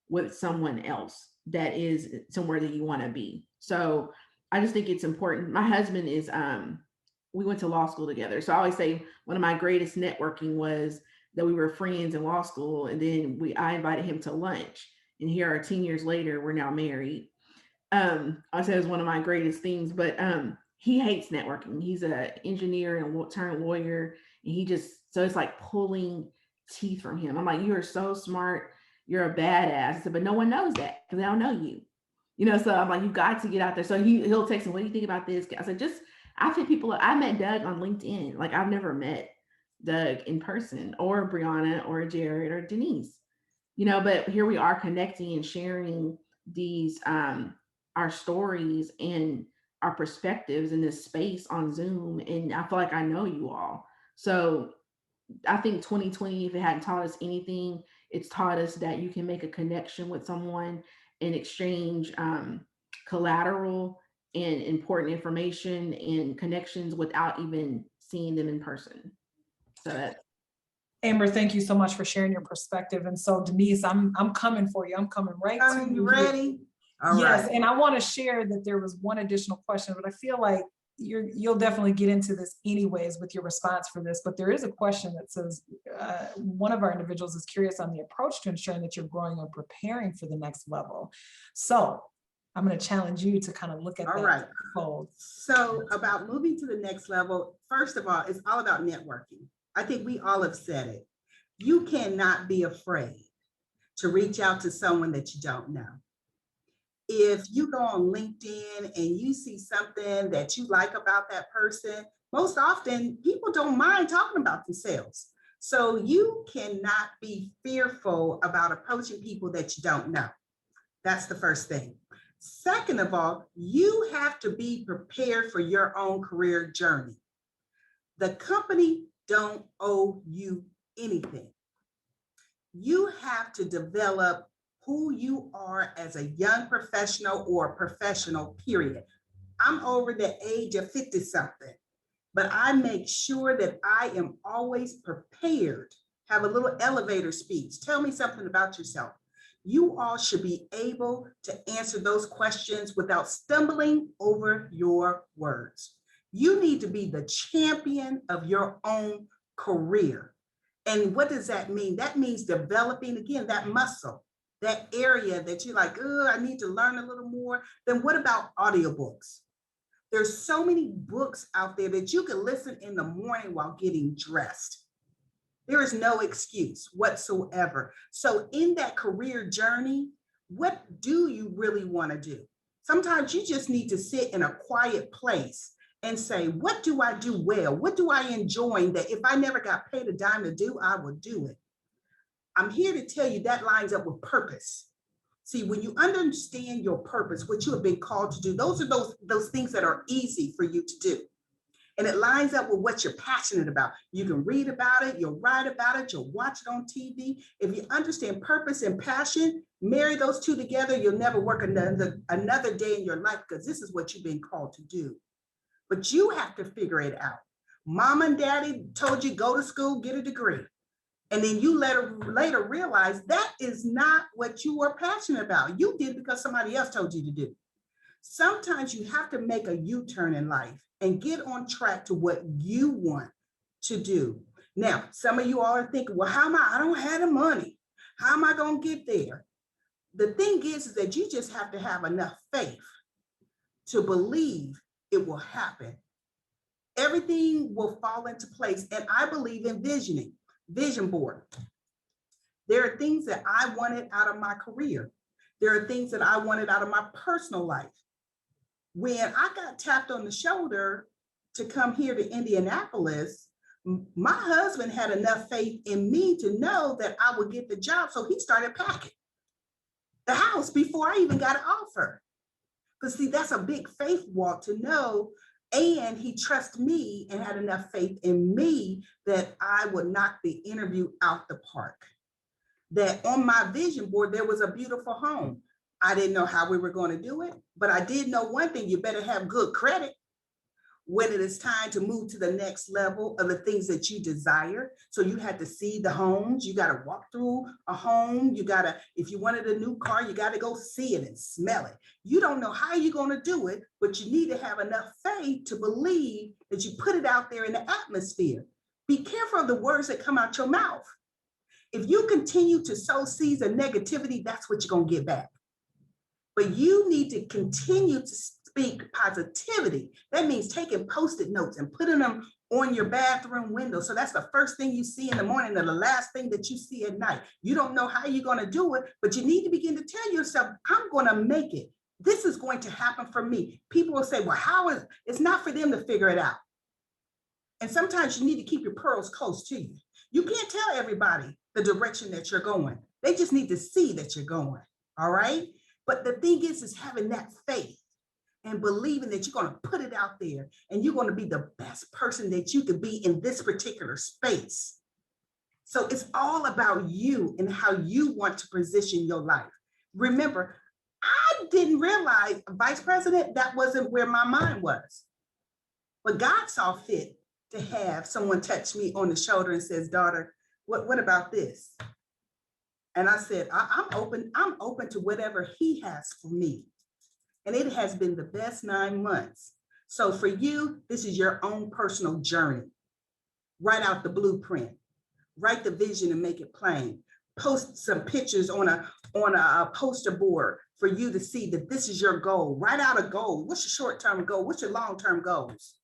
with someone else that is somewhere that you want to be. So I just think it's important. My husband is, we went to law school together. So I always say one of my greatest networking was that we were friends in law school. And then I invited him to lunch, and here are 10 years later, we're now married. I said it was one of my greatest things, but he hates networking. He's an engineer and turned lawyer, and so it's like pulling teeth from him. I'm like, you are so smart. You're a badass. I said, but no one knows that because they don't know you. So I'm like, you got to get out there. So he'll text me, what do you think about this? I said, I've hit people. I met Doug on LinkedIn. Like, I've never met Doug in person, or Briana or Jared or Denise, but here we are connecting and sharing these, our stories and our perspectives in this space on Zoom. And I feel like I know you all. So I think 2020, if it hadn't taught us anything, it's taught us that you can make a connection with someone and exchange collateral and important information and connections without even seeing them in person. So Amber, thank you so much for sharing your perspective. And so Denise, I'm coming for you. I'm coming right to you. Ready? All yes, right. And I want to share that there was one additional question, but I feel like you'll definitely get into this anyways with your response for this. But there is a question that says, one of our individuals is curious on the approach to ensuring that you're growing and preparing for the next level. So I'm going to challenge you to kind of look at that. All right. Fold. So about moving to the next level, first of all, it's all about networking. I think we all have said it. You cannot be afraid to reach out to someone that you don't know. If you go on LinkedIn and you see something that you like about that person, most often people don't mind talking about themselves. So you cannot be fearful about approaching people that you don't know. That's the first thing. Second of all, you have to be prepared for your own career journey. The company don't owe you anything. You have to develop who you are as a young professional or professional, period. I'm over the age of 50-something, but I make sure that I am always prepared. Have a little elevator speech. Tell me something about yourself. You all should be able to answer those questions without stumbling over your words. You need to be the champion of your own career. And what does that mean? That means developing, again, that muscle, that area that you're like, oh, I need to learn a little more. Then what about audiobooks? There's so many books out there that you can listen in the morning while getting dressed. There is no excuse whatsoever. So in that career journey, what do you really want to do? Sometimes you just need to sit in a quiet place and say, what do I do well? What do I enjoy that if I never got paid a dime to do, I would do it? I'm here to tell you that lines up with purpose. See, when you understand your purpose, what you have been called to do, those are those things that are easy for you to do. And it lines up with what you're passionate about. You can read about it, you'll write about it, you'll watch it on TV. If you understand purpose and passion, marry those two together, you'll never work another day in your life because this is what you've been called to do. But you have to figure it out. Mom and daddy told you go to school, get a degree. And then you later realize that is not what you were passionate about. You did because somebody else told you to do. Sometimes you have to make a U-turn in life and get on track to what you want to do. Now, some of you all are thinking, well, I don't have the money. How am I going to get there? The thing is that you just have to have enough faith to believe it will happen. Everything will fall into place. And I believe in vision board. There are things that I wanted out of my career. There are things that I wanted out of my personal life. When I got tapped on the shoulder to come here to Indianapolis, my husband had enough faith in me to know that I would get the job. So he started packing the house before I even got an offer. Because see, that's a big faith walk to know. And he trusted me and had enough faith in me that I would knock the interview out the park. That on my vision board, there was a beautiful home. I didn't know how we were going to do it, but I did know one thing: you better have good credit when it is time to move to the next level of the things that you desire. So you had to see the homes. You got to walk through a home. You got to, if you wanted a new car, you got to go see it and smell it. You don't know how you're going to do it, but you need to have enough faith to believe that you put it out there in the atmosphere. Be careful of the words that come out your mouth. If you continue to sow seeds of negativity, that's what you're going to get back. But you need to continue to speak positivity. That means taking Post-it notes and putting them on your bathroom window. So that's the first thing you see in the morning and the last thing that you see at night. You don't know how you're going to do it, but you need to begin to tell yourself, I'm going to make it. This is going to happen for me. People will say, well, it's not for them to figure it out. And sometimes you need to keep your pearls close to you. You can't tell everybody the direction that you're going. They just need to see that you're going. All right. But the thing is having that faith and believing that you're going to put it out there and you're going to be the best person that you could be in this particular space. So it's all about you and how you want to position your life. Remember, I didn't realize, Vice President, that wasn't where my mind was. But God saw fit to have someone touch me on the shoulder and says, daughter, what about this? And I said, I'm open to whatever he has for me. And it has been the best 9 months. So for you, this is your own personal journey. Write out the blueprint, write the vision and make it plain. Post some pictures on a poster board for you to see that this is your goal. Write out a goal. What's your short-term goal? What's your long-term goals?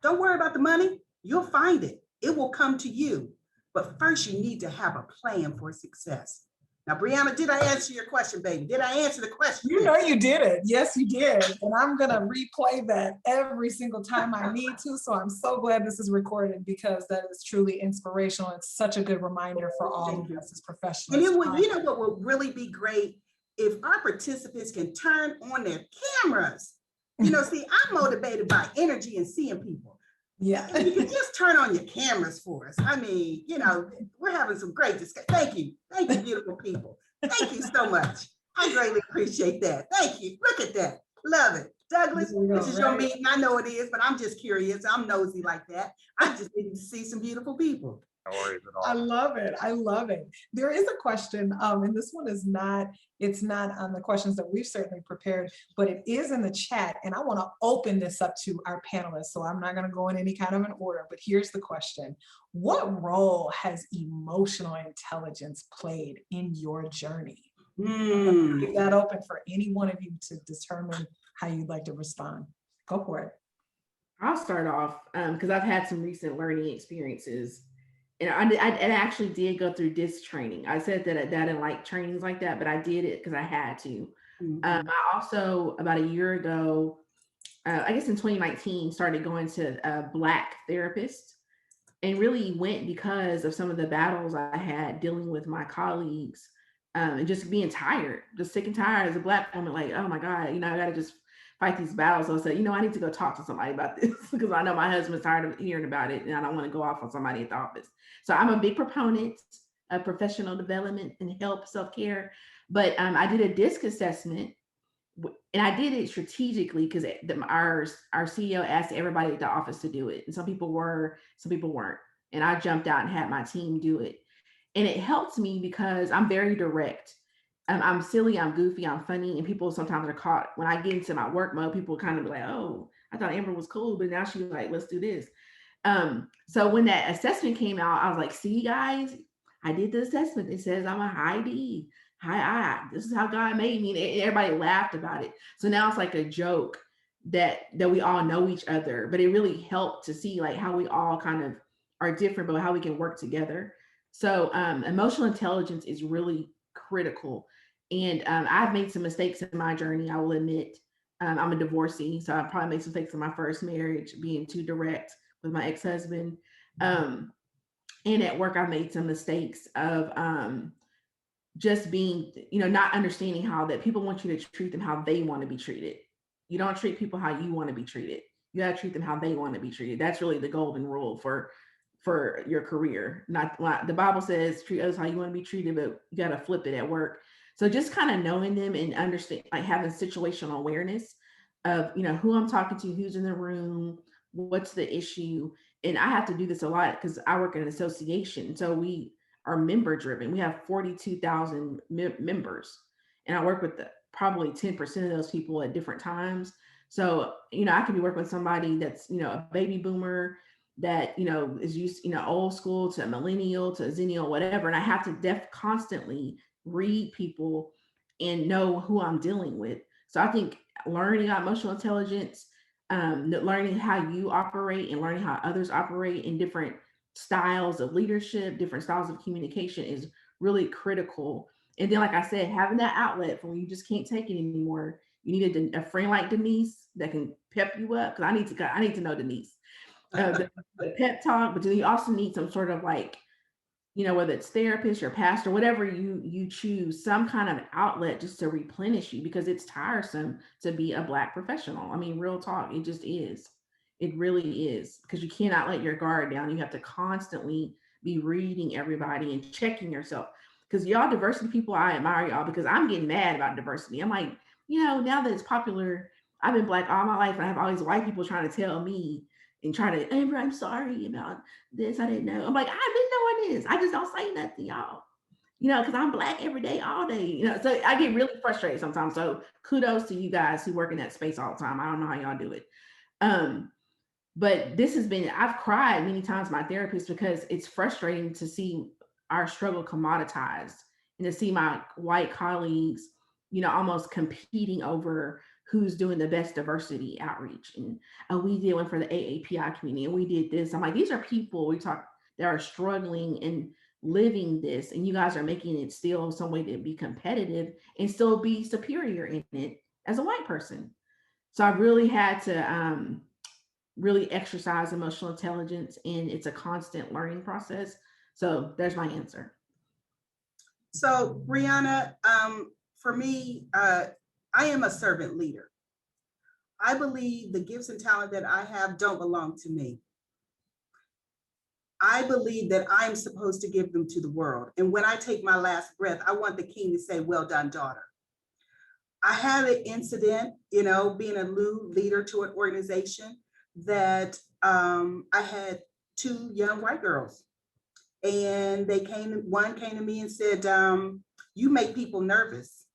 Don't worry about the money. You'll find it. It will come to you. But first, you need to have a plan for success. Now, Briana, did I answer your question, baby? Did I answer the question? You know you did it. Yes, you did. And I'm going to replay that every single time I need to. So I'm so glad this is recorded because that is truly inspirational. It's such a good reminder for all of us as professionals. And you know what will really be great? If our participants can turn on their cameras. You know, see, I'm motivated by energy and seeing people. Yeah. You can just turn on your cameras for us. I mean, you know, we're having some great discussion. Thank you. Thank you, beautiful people. Thank you so much. I greatly appreciate that. Thank you. Look at that. Love it. Douglas, this is your meeting. I know it is, but I'm just curious. I'm nosy like that. I just need to see some beautiful people. No worries at all. I love it. I love it. There is a question, and this one is not, it's not on the questions that we've certainly prepared, but it is in the chat. And I want to open this up to our panelists. So I'm not going to go in any kind of an order, but here's the question. What role has emotional intelligence played in your journey? Leave that open for any one of you to determine how you'd like to respond. Go for it. I'll start off because I've had some recent learning experiences. And I actually did go through DISC training. I said that I didn't like trainings like that, but I did it because I had to. I also, about a year ago, I guess in 2019, started going to a Black therapist and really went because of some of the battles I had dealing with my colleagues and just being tired, just sick and tired as a Black woman, like, oh my God, you know, I got to just fight these battles. So I said, you know, I need to go talk to somebody about this because I know my husband's tired of hearing about it and I don't want to go off on somebody at the office. So I'm a big proponent of professional development and help, self-care. But I did a DISC assessment and I did it strategically because our CEO asked everybody at the office to do it. And some people were, some people weren't. And I jumped out and had my team do it. And it helped me because I'm very direct. I'm silly, I'm goofy, I'm funny, and people sometimes are caught when I get into my work mode. People kind of be like, "Oh, I thought Amber was cool, but now she's like, let's do this." So when that assessment came out, I was like, "See, guys, I did the assessment. It says I'm a high D, high I. This is how God made me." And everybody laughed about it. So now it's like a joke that we all know each other, but it really helped to see like how we all kind of are different, but how we can work together. So emotional intelligence is really critical. And I've made some mistakes in my journey, I will admit. I'm a divorcee, so I probably made some mistakes in my first marriage, being too direct with my ex-husband. And at work, I made some mistakes of just being, not understanding how that people want you to treat them how they want to be treated. You don't treat people how you want to be treated. You got to treat them how they want to be treated. That's really the golden rule for your career. Not the Bible says treat others how you want to be treated, but you got to flip it at work. So just kind of knowing them and understand, like having situational awareness of, who I'm talking to, who's in the room, what's the issue. And I have to do this a lot because I work in an association. So we are member driven. We have 42,000 members, and I work with probably 10% of those people at different times. So, I could be working with somebody that's, a baby boomer that, is used, old school to millennial to zennial, whatever. And I have to constantly read people and know who I'm dealing with. So I think learning about emotional intelligence, learning how you operate and learning how others operate in different styles of leadership, different styles of communication is really critical. And then, like I said, having that outlet for when you just can't take it anymore. You need a friend like Denise that can pep you up, because I need to know Denise. The pep talk, but then you also need some sort of like, whether it's therapist or pastor, whatever you choose, some kind of outlet just to replenish you, because it's tiresome to be a Black professional. I mean, real talk, it just is. It really is, because you cannot let your guard down. You have to constantly be reading everybody and checking yourself. Because y'all diversity people, I admire y'all, because I'm getting mad about diversity. I'm like, now that it's popular, I've been Black all my life, and I have all these white people trying to tell me and try to, Amber, I'm sorry about this. I didn't know. I'm like, I've been knowing this. I just don't say nothing, y'all. Because I'm Black every day, all day. So I get really frustrated sometimes. So kudos to you guys who work in that space all the time. I don't know how y'all do it. But this has been, I've cried many times my therapist, because it's frustrating to see our struggle commoditized and to see my white colleagues, almost competing over who's doing the best diversity outreach. And we did one for the AAPI community, and we did this. I'm like, these are people that are struggling and living this, and you guys are making it still some way to be competitive and still be superior in it as a white person. So I really had to really exercise emotional intelligence, and it's a constant learning process. So there's my answer. So Briana, for me, I am a servant leader. I believe the gifts and talent that I have don't belong to me. I believe that I'm supposed to give them to the world. And when I take my last breath, I want the king to say, well done, daughter. I had an incident, being a new leader to an organization, that I had 2 young white girls, and one came to me and said, you make people nervous.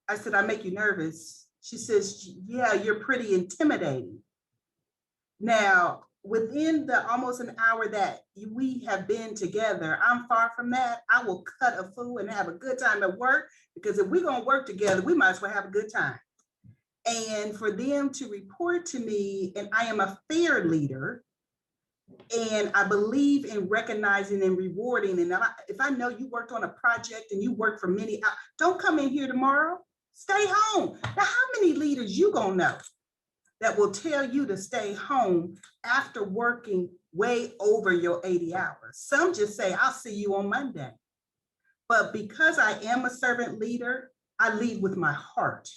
I said, I make you nervous? She says, yeah, you're pretty intimidating. Now, within the almost an hour that we have been together, I'm far from that. I will cut a fool and have a good time at work, because if we're gonna work together, we might as well have a good time. And for them to report to me, and I am a fair leader, and I believe in recognizing and rewarding. And if I know you worked on a project and you work for many hours, don't come in here tomorrow, stay home. Now, how many leaders you gonna know that will tell you to stay home after working way over your 80 hours? Some just say, I'll see you on Monday. But because I am a servant leader, I lead with my heart,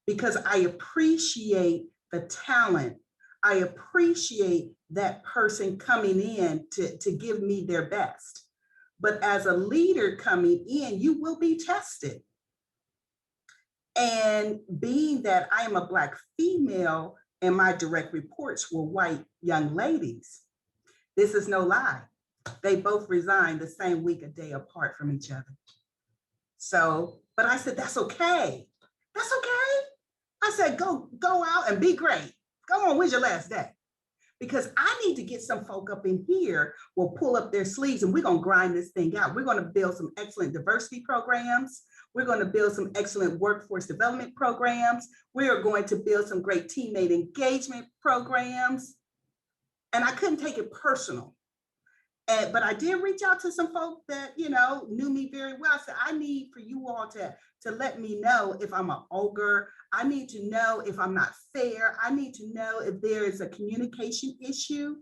because I appreciate the talent. I appreciate that person coming in to give me their best. But as a leader coming in, you will be tested. And being that I am a Black female and my direct reports were white young ladies, this is no lie. They both resigned the same week, a day apart from each other. So, but I said, that's okay. That's okay. I said, go out and be great. Go on, when's your last day? Because I need to get some folk up in here will pull up their sleeves and we're going to grind this thing out. We're going to build some excellent diversity programs. We're going to build some excellent workforce development programs. We are going to build some great teammate engagement programs. And I couldn't take it personal. But I did reach out to some folk that, you know, knew me very well. I said, I need for you all to let me know if I'm an ogre. I need to know if I'm not fair. I need to know if there is a communication issue.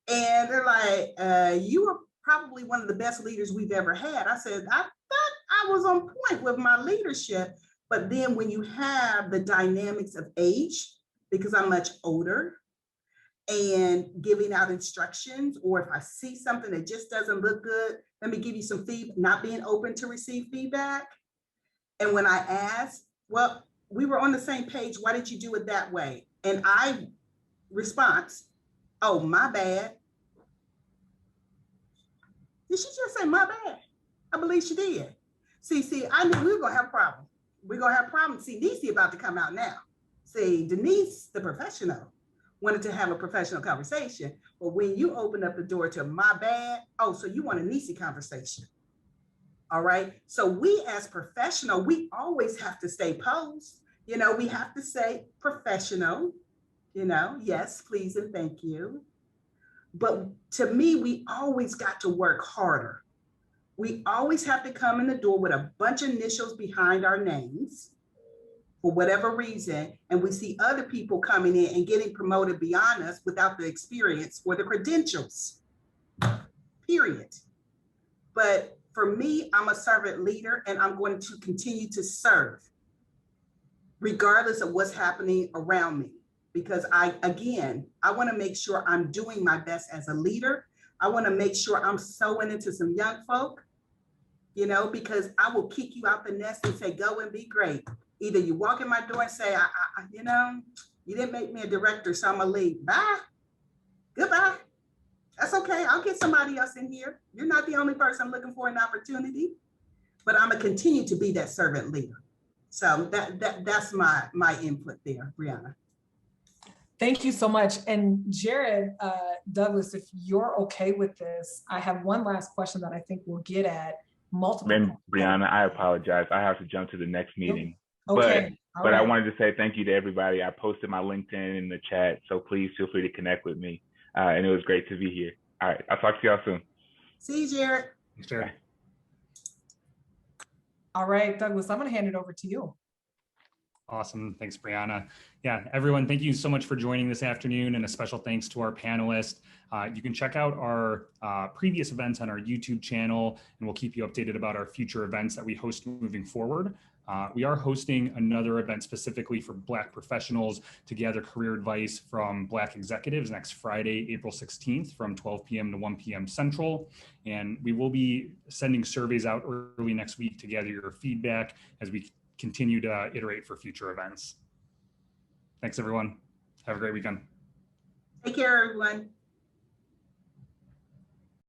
And they're like, you are probably one of the best leaders we've ever had. I said, I thought I was on point with my leadership. But then when you have the dynamics of age, because I'm much older, and giving out instructions, or if I see something that just doesn't look good, let me give you some feedback, not being open to receive feedback. And when I asked, well, we were on the same page, why did you do it that way? And I response, oh, my bad. Did she just say my bad? I believe she did. See, I knew we were gonna have a problem. We're gonna have a problem. See, Denise about to come out now. See, Denise, the professional, wanted to have a professional conversation, but when you open up the door to my bad, oh, so you want a Nisi conversation. All right. So we as professional, we always have to stay posed. You know, we have to say professional, you know, yes, please and thank you. But to me, we always got to work harder. We always have to come in the door with a bunch of initials behind our names for whatever reason, and we see other people coming in and getting promoted beyond us without the experience or the credentials, period. But for me, I'm a servant leader and I'm going to continue to serve regardless of what's happening around me. Because I want to make sure I'm doing my best as a leader. I want to make sure I'm sewing into some young folk, you know, because I will kick you out the nest and say, go and be great. Either you walk in my door and say, you know, you didn't make me a director, so I'm gonna leave. Bye, goodbye. That's okay, I'll get somebody else in here. You're not the only person looking for an opportunity, but I'm gonna continue to be that servant leader. So that's my input there, Briana. Thank you so much. And Jared, Douglas, if you're okay with this, I have one last question that I think we'll get at multiple. And Briana, I apologize. I have to jump to the next meeting. Okay. But I wanted to say thank you to everybody. I posted my LinkedIn in the chat, so please feel free to connect with me. And it was great to be here. All right, I'll talk to y'all soon. See you, Jared. Thanks, Jared. All right, Douglas, I'm going to hand it over to you. Awesome. Thanks, Briana. Yeah, everyone, thank you so much for joining this afternoon, and a special thanks to our panelists. You can check out our previous events on our YouTube channel, and we'll keep you updated about our future events that we host moving forward. We are hosting another event specifically for Black professionals to gather career advice from Black executives next Friday, April 16th from 12 p.m. to 1 p.m. Central. And we will be sending surveys out early next week to gather your feedback as we continue to iterate for future events. Thanks, everyone. Have a great weekend. Take care, everyone.